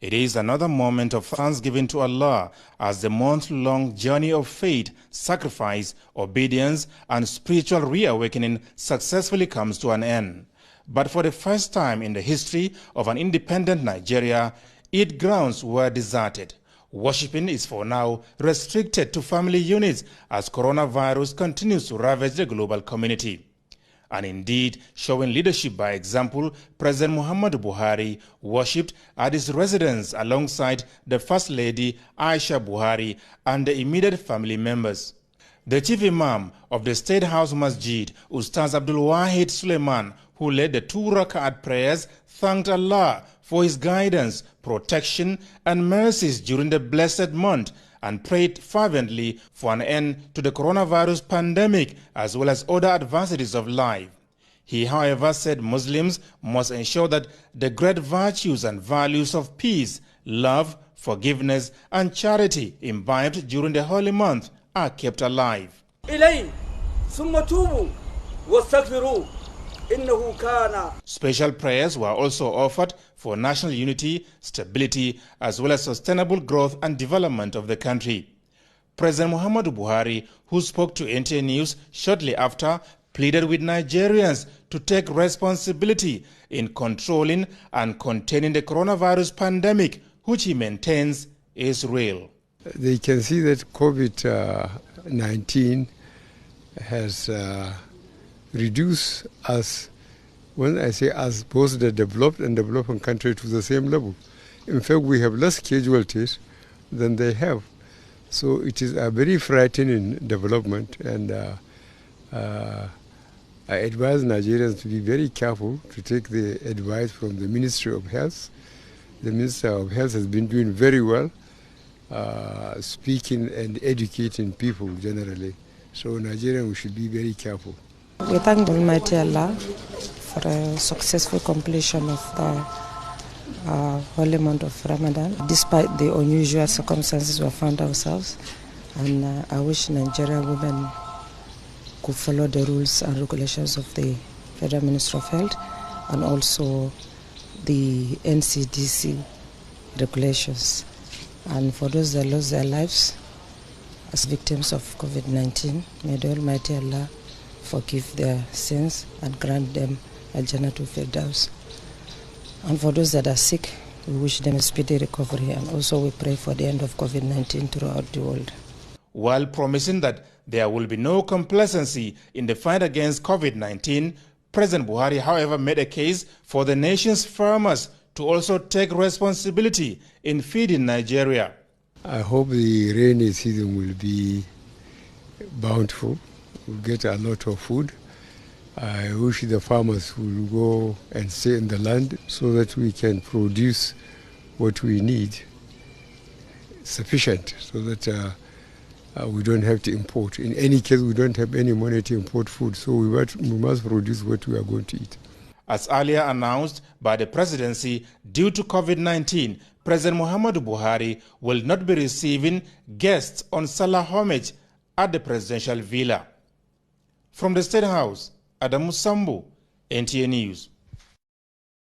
It is another moment of thanksgiving to Allah as the month-long journey of faith, sacrifice, obedience, and spiritual reawakening successfully comes to an end. But for the first time in the history of an independent Nigeria, Eid grounds were deserted. Worshipping is for now restricted to family units as coronavirus continues to ravage the global community. And indeed, showing leadership by example, President Muhammadu Buhari worshipped at his residence alongside the First Lady Aisha Buhari and the immediate family members. The chief imam of the State House Masjid, Ustaz Abdul Wahid Suleiman, who led the 2 rak'at prayers, thanked Allah for his guidance, protection, and mercies during the blessed month, and prayed fervently for an end to the coronavirus pandemic as well as other adversities of life. He, however, said Muslims must ensure that the great virtues and values of peace, love, forgiveness, and charity imbibed during the holy month are kept alive. Special prayers were also offered for national unity, stability, as well as sustainable growth and development of the country. President Muhammadu Buhari, who spoke to NTA News shortly after, pleaded with Nigerians to take responsibility in controlling and containing the coronavirus pandemic, which he maintains is real. They can see that COVID-19 has reduce us, when I say us, both the developed and developing country to the same level. In fact, we have less casualties than they have. So it is a very frightening development, and I advise Nigerians to be very careful to take the advice from the Ministry of Health. The Minister of Health has been doing very well, speaking and educating people generally. So Nigerians, we should be very careful. We thank Almighty Allah for a successful completion of the holy month of Ramadan, despite the unusual circumstances we found ourselves. And I wish Nigerian women could follow the rules and regulations of the Federal Ministry of Health and also the NCDC regulations. And for those that lost their lives as victims of COVID-19, may the Almighty Allah forgive their sins and grant them Al-Jannatul Firdaus. And for those that are sick, we wish them a speedy recovery, and also we pray for the end of COVID-19 throughout the world. While promising that there will be no complacency in the fight against COVID-19, President Buhari, however, made a case for the nation's farmers to also take responsibility in feeding Nigeria. I hope the rainy season will be bountiful. We'll get a lot of food. I wish the farmers will go and stay in the land so that we can produce what we need sufficient, so that we don't have to import. In any case, we don't have any money to import food, so we must produce what we are going to eat. As earlier announced by the presidency, due to COVID-19, President Muhammadu Buhari will not be receiving guests on Salah homage at the presidential villa. From the State House, Adamu Sambu, NTA News.